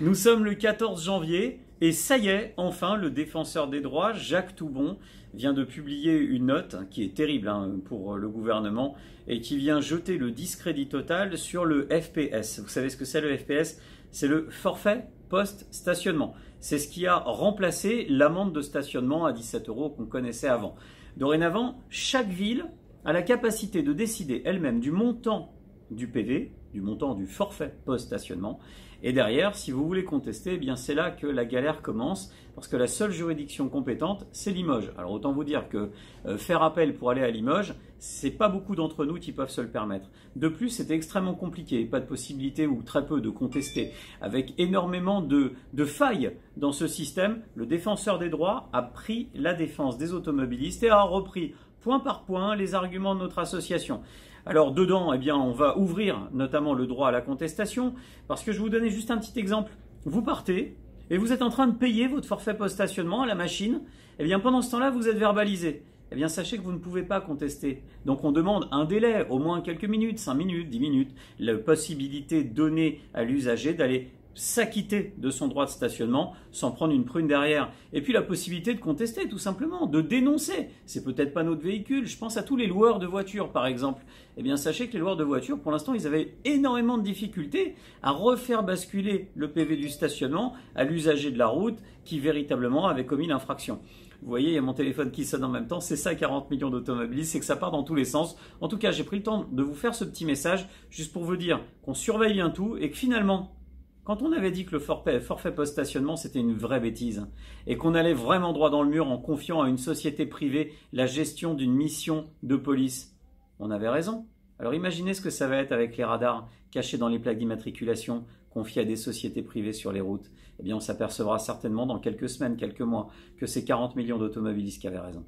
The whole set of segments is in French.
Nous sommes le 14 janvier et ça y est, enfin, le défenseur des droits, Jacques Toubon, vient de publier une note qui est terrible pour le gouvernement et qui vient jeter le discrédit total sur le FPS. Vous savez ce que c'est le FPS? C'est le forfait post-stationnement. C'est ce qui a remplacé l'amende de stationnement à 17 € qu'on connaissait avant. Dorénavant, chaque ville a la capacité de décider elle-même du montant du PV, du montant du forfait post-stationnement. Et derrière, si vous voulez contester, eh bien c'est là que la galère commence, parce que la seule juridiction compétente, c'est Limoges. Alors autant vous dire que faire appel pour aller à Limoges, c'est pas beaucoup d'entre nous qui peuvent se le permettre. De plus, c'était extrêmement compliqué, pas de possibilité ou très peu de contester. Avec énormément de failles dans ce système, le défenseur des droits a pris la défense des automobilistes et a repris point par point les arguments de notre association. Alors dedans, eh bien, on va ouvrir notamment le droit à la contestation, parce que je vais vous donner juste un petit exemple. Vous partez et vous êtes en train de payer votre forfait post-stationnement à la machine. Eh bien, pendant ce temps-là, vous êtes verbalisé. Eh bien, sachez que vous ne pouvez pas contester. Donc, on demande un délai, au moins quelques minutes, 5 minutes, 10 minutes, la possibilité donnée à l'usager d'aller s'acquitter de son droit de stationnement sans prendre une prune derrière. Et puis la possibilité de contester tout simplement, de dénoncer. C'est peut-être pas notre véhicule, je pense à tous les loueurs de voitures par exemple. Eh bien sachez que les loueurs de voitures, pour l'instant, ils avaient énormément de difficultés à refaire basculer le PV du stationnement à l'usager de la route qui véritablement avait commis l'infraction. Vous voyez, il y a mon téléphone qui sonne en même temps, c'est ça 40 millions d'automobilistes, c'est que ça part dans tous les sens. En tout cas, j'ai pris le temps de vous faire ce petit message juste pour vous dire qu'on surveille bien tout et que finalement, quand on avait dit que le forfait post-stationnement c'était une vraie bêtise et qu'on allait vraiment droit dans le mur en confiant à une société privée la gestion d'une mission de police, on avait raison. Alors imaginez ce que ça va être avec les radars cachés dans les plaques d'immatriculation confiés à des sociétés privées sur les routes. Eh bien on s'apercevra certainement dans quelques semaines, quelques mois que c'est 40 millions d'automobilistes qui avaient raison.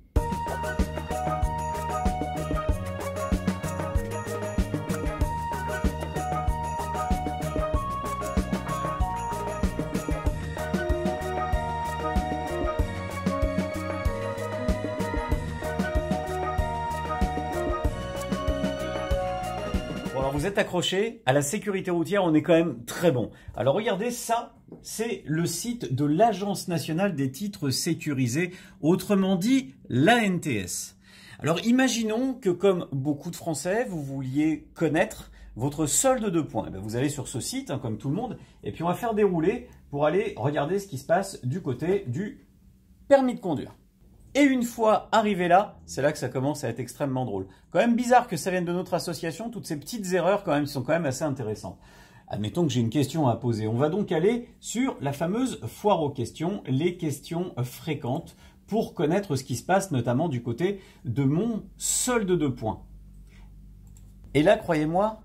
Alors vous êtes accrochés à la sécurité routière, on est quand même très bon. Alors regardez ça, c'est le site de l'Agence nationale des titres sécurisés, autrement dit l'ANTS. Alors imaginons que comme beaucoup de Français, vous vouliez connaître votre solde de points. Vous allez sur ce site, comme tout le monde, et puis on va faire dérouler pour aller regarder ce qui se passe du côté du permis de conduire. Et une fois arrivé là, c'est là que ça commence à être extrêmement drôle. Quand même bizarre que ça vienne de notre association, toutes ces petites erreurs quand même, qui sont quand même assez intéressantes. Admettons que j'ai une question à poser. On va donc aller sur la fameuse foire aux questions, les questions fréquentes, pour connaître ce qui se passe notamment du côté de mon solde de points. Et là, croyez-moi,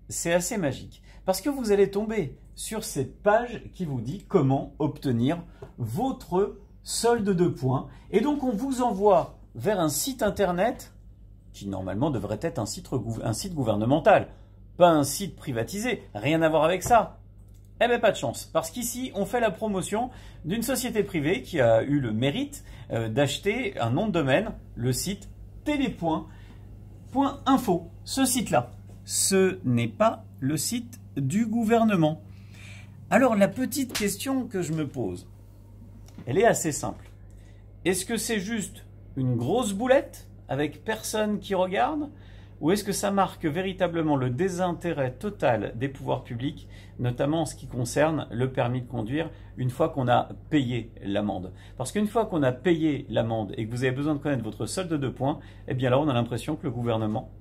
c'est assez magique. Parce que vous allez tomber sur cette page qui vous dit comment obtenir votre solde de points. Et donc, on vous envoie vers un site internet qui, normalement, devrait être un site gouvernemental. Pas un site privatisé. Rien à voir avec ça. Eh bien, pas de chance. Parce qu'ici, on fait la promotion d'une société privée qui a eu le mérite d'acheter un nom de domaine, le site télépoint.info. Ce site-là, ce n'est pas le site du gouvernement. Alors, la petite question que je me pose, elle est assez simple. Est-ce que c'est juste une grosse boulette avec personne qui regarde? Ou est-ce que ça marque véritablement le désintérêt total des pouvoirs publics, notamment en ce qui concerne le permis de conduire, une fois qu'on a payé l'amende? Parce qu'une fois qu'on a payé l'amende et que vous avez besoin de connaître votre solde de points, eh bien là on a l'impression que le gouvernement,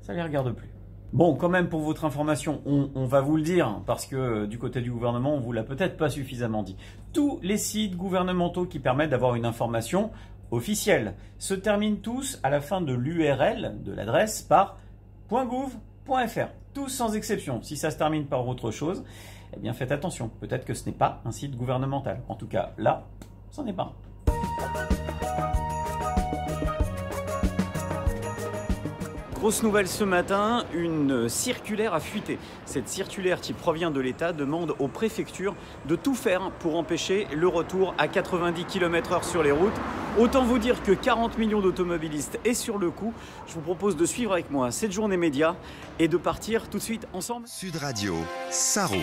ça ne les regarde plus. Bon, quand même, pour votre information, on va vous le dire, parce que du côté du gouvernement, on vous l'a peut-être pas suffisamment dit. Tous les sites gouvernementaux qui permettent d'avoir une information officielle se terminent tous à la fin de l'URL, de l'adresse, par .gouv.fr. Tous sans exception. Si ça se termine par autre chose, eh bien faites attention. Peut-être que ce n'est pas un site gouvernemental. En tout cas, là, c'en est pas un. Grosse nouvelle ce matin, une circulaire a fuité. Cette circulaire qui provient de l'État demande aux préfectures de tout faire pour empêcher le retour à 90 km/h sur les routes. Autant vous dire que 40 millions d'automobilistes est sur le coup. Je vous propose de suivre avec moi cette journée média et de partir tout de suite ensemble. Sud Radio, ça roule.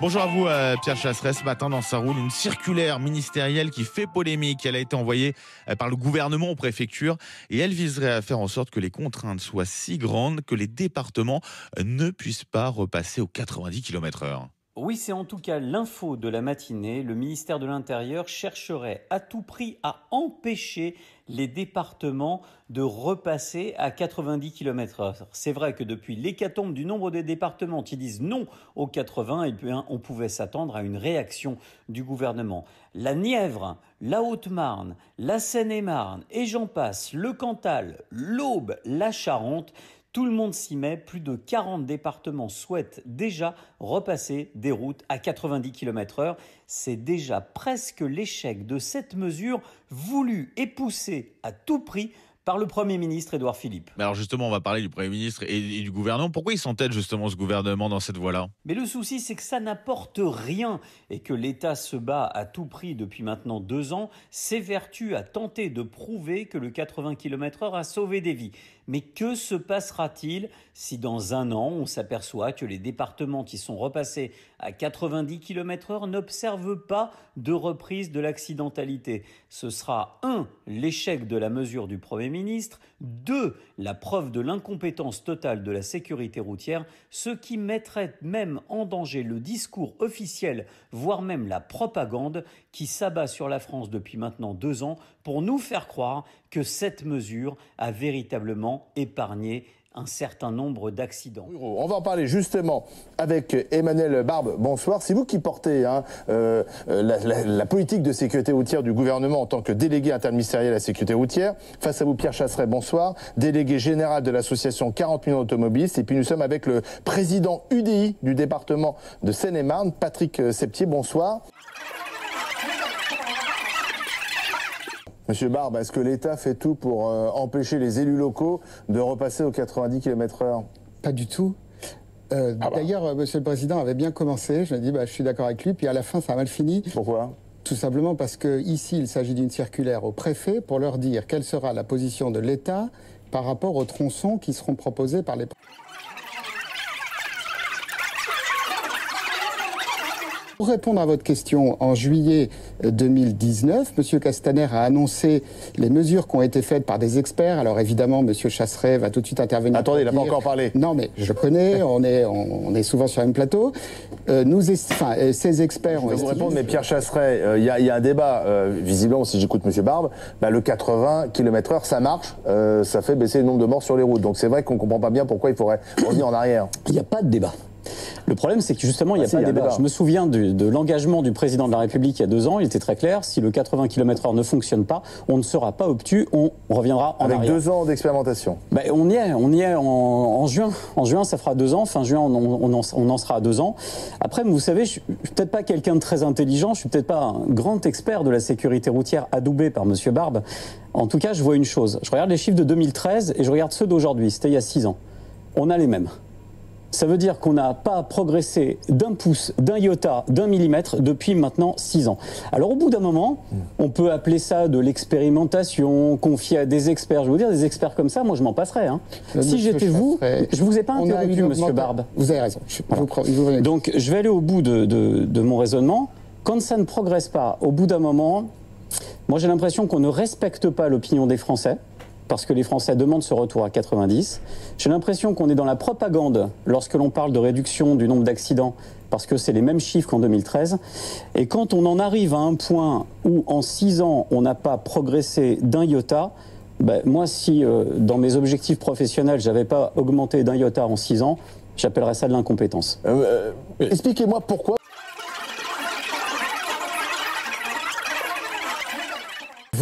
Bonjour à vous Pierre Chasseret. Ce matin dans Ça roule, une circulaire ministérielle qui fait polémique. Elle a été envoyée par le gouvernement aux préfectures et elle viserait à faire en sorte que les contraintes soient si grandes que les départements ne puissent pas repasser aux 90 km/h. Oui, c'est en tout cas l'info de la matinée. Le ministère de l'Intérieur chercherait à tout prix à empêcher les départements de repasser à 90 km/h. C'est vrai que depuis l'hécatombe du nombre des départements qui disent non aux 80, on pouvait s'attendre à une réaction du gouvernement. La Nièvre, la Haute-Marne, la Seine-et-Marne et j'en passe, le Cantal, l'Aube, la Charente, tout le monde s'y met, plus de 40 départements souhaitent déjà repasser des routes à 90 km/h. C'est déjà presque l'échec de cette mesure voulue et poussée à tout prix par le Premier ministre Édouard Philippe. Mais alors justement, on va parler du Premier ministre et du gouvernement. Pourquoi il s'entête justement ce gouvernement dans cette voie-là ? Mais le souci, c'est que ça n'apporte rien et que l'État se bat à tout prix depuis maintenant 2 ans, s'évertue à tenter de prouver que le 80 km/h a sauvé des vies. Mais que se passera-t-il si dans 1 an, on s'aperçoit que les départements qui sont repassés à 90 km/h n'observent pas de reprise de l'accidentalité ? Ce sera 1, l'échec de la mesure du Premier ministre, 2, la preuve de l'incompétence totale de la sécurité routière, ce qui mettrait même en danger le discours officiel, voire même la propagande qui s'abat sur la France depuis maintenant 2 ans pour nous faire croire que cette mesure a véritablement épargné un certain nombre d'accidents. On va en parler justement avec Emmanuel Barbe. Bonsoir. C'est vous qui portez la politique de sécurité routière du gouvernement en tant que délégué interministériel à la sécurité routière. Face à vous, Pierre Chasseret, bonsoir. Délégué général de l'association 40 millions d'automobilistes. Et puis nous sommes avec le président UDI du département de Seine-et-Marne, Patrick Septier. Bonsoir. Monsieur Barbe, est-ce que l'État fait tout pour empêcher les élus locaux de repasser aux 90 km/h ? Pas du tout. D'ailleurs, Monsieur le Président avait bien commencé. Je me dis, je suis d'accord avec lui. Puis à la fin, ça a mal fini. Pourquoi ? Tout simplement parce que ici, il s'agit d'une circulaire au préfet pour leur dire quelle sera la position de l'État par rapport aux tronçons qui seront proposés par les... Pour répondre à votre question, en juillet 2019, M. Castaner a annoncé les mesures qui ont été faites par des experts. Alors évidemment, M. Chasseret va tout de suite intervenir. Attendez, il n'a pas encore parlé. Non, mais je connais, on est souvent sur le même plateau. Ces experts je ont... vais vous répondre, mais Pierre Chasseret, il y a un débat, visiblement, si j'écoute M. Barbe, le 80 km/h, ça marche, ça fait baisser le nombre de morts sur les routes. Donc c'est vrai qu'on ne comprend pas bien pourquoi il faudrait revenir en arrière. Il n'y a pas de débat. Le problème, c'est que justement, il n'y a pas de débat. Je me souviens de l'engagement du président de la République il y a 2 ans. Il était très clair. Si le 80 km/h ne fonctionne pas, on ne sera pas obtus. On reviendra en arrière. Avec 2 ans d'expérimentation. On y est en juin. En juin, ça fera 2 ans. Fin juin, on en sera à 2 ans. Après, vous savez, je suis peut-être pas quelqu'un de très intelligent. Je suis peut-être pas un grand expert de la sécurité routière adoubé par Monsieur Barbe. En tout cas, je vois une chose. Je regarde les chiffres de 2013 et je regarde ceux d'aujourd'hui. C'était il y a 6 ans. On a les mêmes. Ça veut dire qu'on n'a pas progressé d'1 pouce, d'1 iota, d'1 millimètre depuis maintenant 6 ans. Alors au bout d'un moment, on peut appeler ça de l'expérimentation, confier à des experts. Je vais vous dire, des experts comme ça, moi je m'en passerais. Si j'étais vous, je vous ai pas interrompu, Monsieur Barbe. Vous avez raison. Donc je vais aller au bout de mon raisonnement. Quand ça ne progresse pas, au bout d'un moment, moi j'ai l'impression qu'on ne respecte pas l'opinion des Français. Parce que les Français demandent ce retour à 90. J'ai l'impression qu'on est dans la propagande lorsque l'on parle de réduction du nombre d'accidents, parce que c'est les mêmes chiffres qu'en 2013. Et quand on en arrive à un point où, en 6 ans, on n'a pas progressé d'1 iota, moi, si dans mes objectifs professionnels, je n'avais pas augmenté d'1 iota en 6 ans, j'appellerais ça de l'incompétence. Expliquez-moi pourquoi.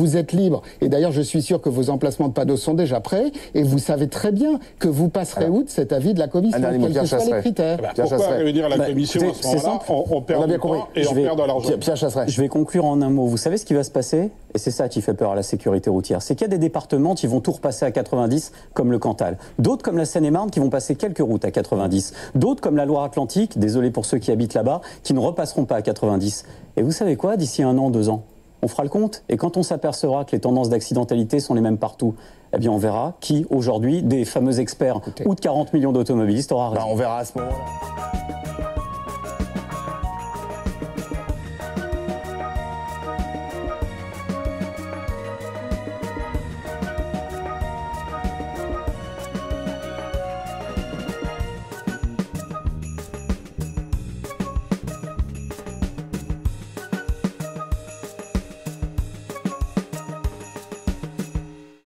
vous êtes libre. Et d'ailleurs, je suis sûr que vos emplacements de panneaux sont déjà prêts. Et vous savez très bien que vous passerez outre cet avis de la commission, quels que soient les critères. Pourquoi réunir la commission à ce moment-là? On perd du temps et on perd de l'argent. Pierre Chasseret. Je vais conclure en un mot. Vous savez ce qui va se passer? Et c'est ça qui fait peur à la sécurité routière. C'est qu'il y a des départements qui vont tout repasser à 90, comme le Cantal. D'autres, comme la Seine-et-Marne, qui vont passer quelques routes à 90. D'autres, comme la Loire-Atlantique, désolé pour ceux qui habitent là-bas, qui ne repasseront pas à 90. Et vous savez quoi? D'ici 1 an, 2 ans, on fera le compte. Et quand on s'apercevra que les tendances d'accidentalité sont les mêmes partout, eh bien on verra qui, aujourd'hui, des fameux experts ou de 40 millions d'automobilistes aura raison. On verra à ce moment-là.